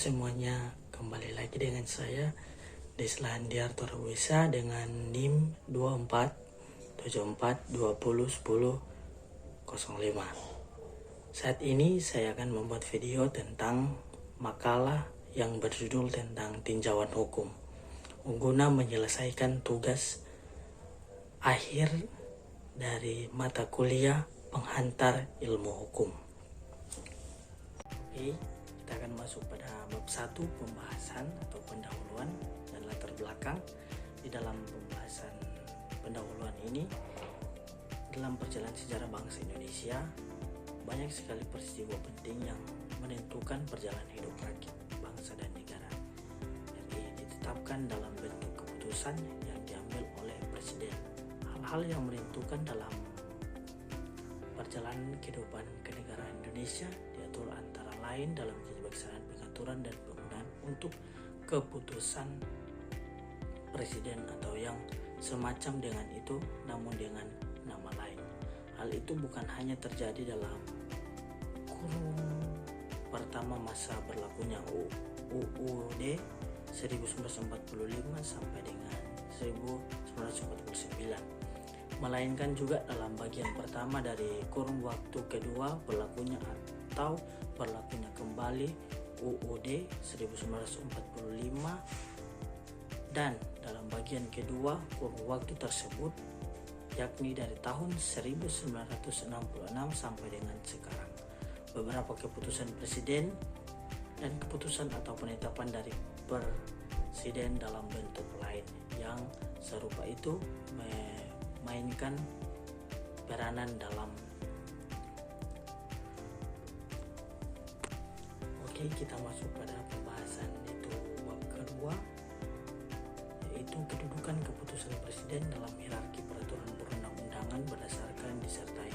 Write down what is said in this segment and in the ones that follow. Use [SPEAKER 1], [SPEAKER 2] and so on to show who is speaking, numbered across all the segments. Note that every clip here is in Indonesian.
[SPEAKER 1] semuanya, kembali lagi dengan saya Deslandiar Torwesa dengan NIM 2474201005. Saat ini saya akan membuat video tentang makalah yang berjudul tentang tinjauan hukum guna menyelesaikan tugas akhir dari mata kuliah penghantar ilmu hukum. Oke, kita akan masuk pada bab 1, pembahasan atau pendahuluan dan latar belakang. Di dalam pembahasan pendahuluan ini, dalam perjalanan sejarah bangsa Indonesia, banyak sekali peristiwa penting yang menentukan perjalanan hidup rakyat, bangsa dan negara. Jadi ditetapkan dalam bentuk keputusan yang diambil oleh presiden. Hal-hal yang menentukan dalam perjalanan kehidupan kenegaraan Indonesia diatur antara lain dalam pelaksanaan pengaturan dan penggunaan untuk keputusan presiden atau yang semacam dengan itu namun dengan nama lain. Hal itu bukan hanya terjadi dalam kurun pertama masa berlakunya UUD 1945 sampai dengan 1949, melainkan juga dalam bagian pertama dari kurun waktu kedua berlakunya atau berlakunya kembali UUD 1945 dan dalam bagian kedua kurun waktu tersebut, yakni dari tahun 1966 sampai dengan sekarang. Beberapa keputusan presiden dan keputusan atau penetapan dari presiden dalam bentuk lain yang serupa itu memainkan peranan dalam. Oke, kita masuk pada pembahasan itu bab kedua, yaitu kedudukan keputusan presiden dalam hierarki peraturan perundang-undangan berdasarkan disertai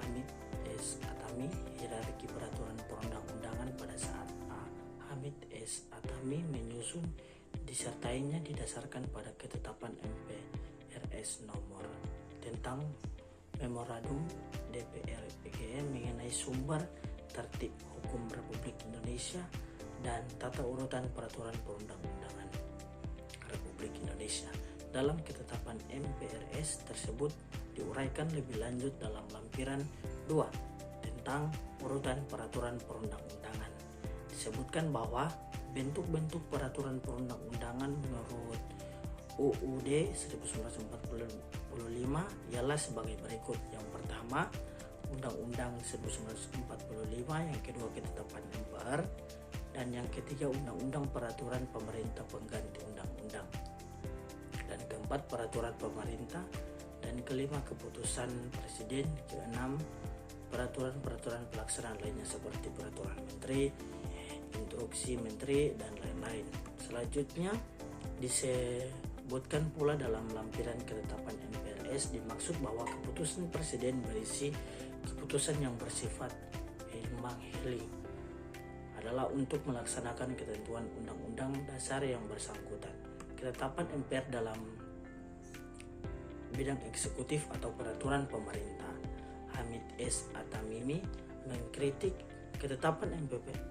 [SPEAKER 1] Hamid S. Atami. Hierarki peraturan perundang-undangan pada saat Hamid S. Atami menyusun disertainya didasarkan pada ketetapan MPRS nomor tentang Memorandum DPR PGM mengenai sumber tertib hukum Republik Indonesia dan tata urutan peraturan perundang-undangan Republik Indonesia. Dalam ketetapan MPRS tersebut diuraikan lebih lanjut dalam lampiran 2 tentang urutan peraturan perundang-undangan. Disebutkan bahwa bentuk-bentuk peraturan perundang-undangan menurut UUD 1945 ialah sebagai berikut. Yang pertama, Undang-Undang 1945, yang kedua ketetapan MPR, dan yang ketiga Undang-Undang Peraturan Pemerintah Pengganti Undang-Undang, dan keempat Peraturan Pemerintah, dan kelima Keputusan Presiden, keenam peraturan-peraturan pelaksanaan lainnya seperti Peraturan Menteri, Instruksi Menteri, dan lain-lain. Selanjutnya disebutkan pula dalam lampiran ketetapan MPRS dimaksud bahwa keputusan presiden berisi keputusan yang bersifat healing adalah untuk melaksanakan ketentuan undang-undang dasar yang bersangkutan. Ketetapan MPR dalam bidang eksekutif atau peraturan pemerintah, Hamid S. Atami mengkritik ketetapan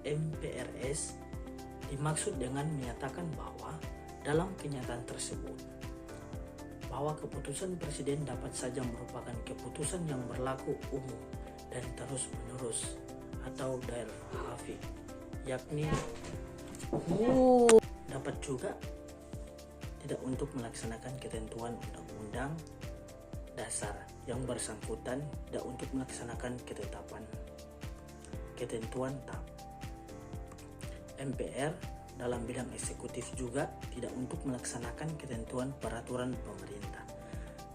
[SPEAKER 1] MPRS dimaksud dengan menyatakan bahwa dalam kenyataan tersebut bahwa keputusan presiden dapat saja merupakan keputusan yang berlaku umum dan terus menerus atau dair hafi, yakni dapat juga tidak untuk melaksanakan ketentuan undang-undang dasar yang bersangkutan, tidak untuk melaksanakan ketentuan TAP. MPR dalam bidang eksekutif juga tidak untuk melaksanakan ketentuan peraturan pemerintah.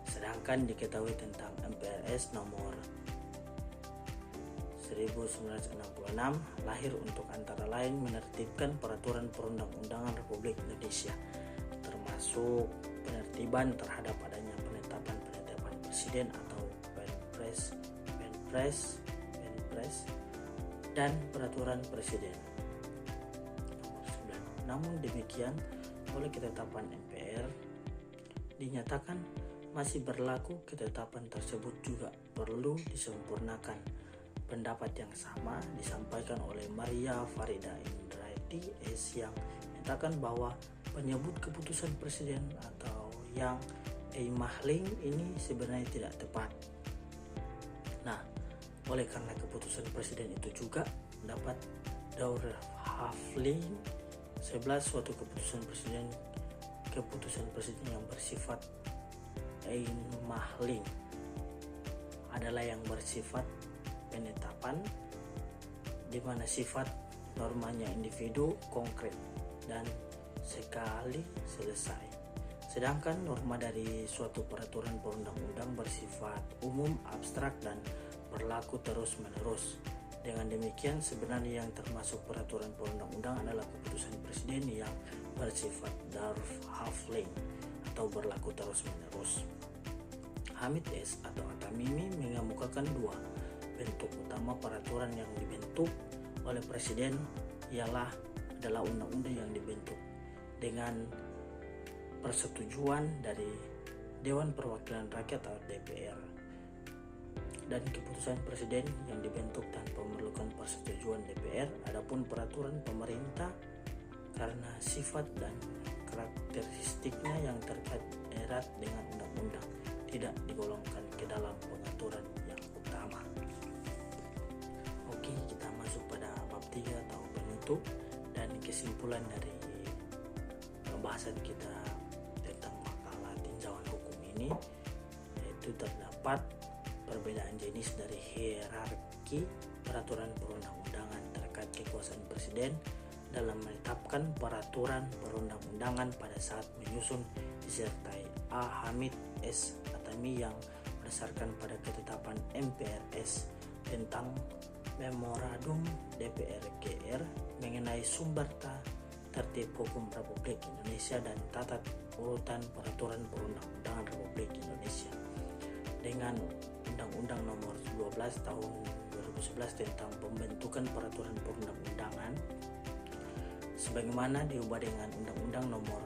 [SPEAKER 1] Sedangkan diketahui tentang MPRS nomor 1966 lahir untuk antara lain menertibkan peraturan perundang-undangan Republik Indonesia, termasuk penertiban terhadap adanya penetapan presiden atau Penpres dan peraturan presiden. Namun demikian, oleh ketetapan MPR dinyatakan masih berlaku, ketetapan tersebut juga perlu disempurnakan. Pendapat yang sama disampaikan oleh Maria Farida Indrait MTS yang menyatakan bahwa penyebut keputusan presiden atau yang mahling ini sebenarnya tidak tepat. Nah, oleh karena keputusan presiden itu juga dapat Dauerhafling 11 suatu keputusan presiden yang bersifat mahling adalah yang bersifat penetapan, di mana sifat normanya individu konkret dan sekali selesai. Sedangkan norma dari suatu peraturan perundang-undang bersifat umum, abstrak, dan berlaku terus-menerus. Dengan demikian, sebenarnya yang termasuk peraturan perundang-undang adalah keputusan presiden yang bersifat Dauerhafling atau berlaku terus-menerus. Hamid S. atau Atamimi mengemukakan dua bentuk utama peraturan yang dibentuk oleh presiden adalah undang-undang yang dibentuk dengan persetujuan dari Dewan Perwakilan Rakyat atau DPR, dan keputusan presiden yang dibentuk tanpa memerlukan persetujuan DPR. Adapun peraturan pemerintah karena sifat dan karakteristiknya yang terkait erat dengan undang-undang tidak digolongkan ke dalam pengaturan yang utama. Oke, kita masuk pada bab 3 atau penutup dan kesimpulan dari pembahasan kita tentang makalah tinjauan hukum ini, yaitu terdapat perbedaan jenis dari hierarki peraturan perundang-undangan terkait kekuasaan presiden dalam menetapkan peraturan perundang-undangan pada saat menyusun, disertai A. Hamid S. Atami yang berdasarkan pada ketetapan MPRS tentang Memorandum DPR GR mengenai sumber tertib hukum Republik Indonesia dan tata urutan peraturan perundang-undangan Republik Indonesia dengan Undang-Undang Nomor 12 Tahun 2011 tentang pembentukan peraturan perundang-undangan sebagaimana diubah dengan Undang-Undang Nomor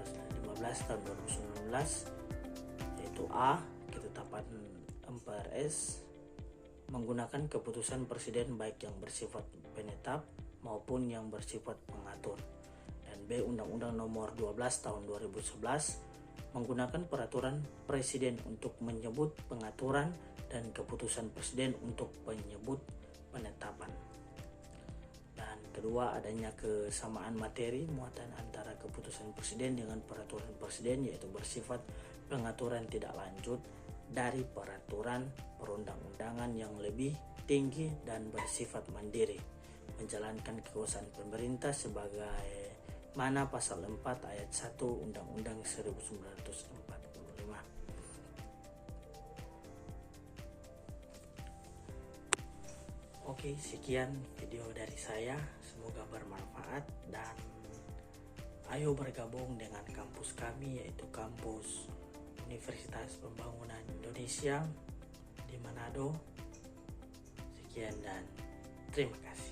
[SPEAKER 1] 15 Tahun 2019, yaitu A. Ketetapan MPRS menggunakan keputusan presiden baik yang bersifat penetap maupun yang bersifat pengatur, dan B. Undang-Undang Nomor 12 Tahun 2011 menggunakan peraturan presiden untuk menyebut pengaturan dan keputusan presiden untuk menyebut penetapan. Dan kedua, adanya kesamaan materi muatan antara keputusan presiden dengan peraturan presiden, yaitu bersifat pengaturan tidak lanjut dari peraturan perundang-undangan yang lebih tinggi dan bersifat mandiri, menjalankan kekuasaan pemerintah sebagai mana pasal 4 ayat 1 Undang-Undang 1945. Oke, sekian video dari saya, semoga bermanfaat dan ayo bergabung dengan kampus kami, yaitu kampus Universitas Pembangunan Indonesia di Manado. Sekian dan terima kasih.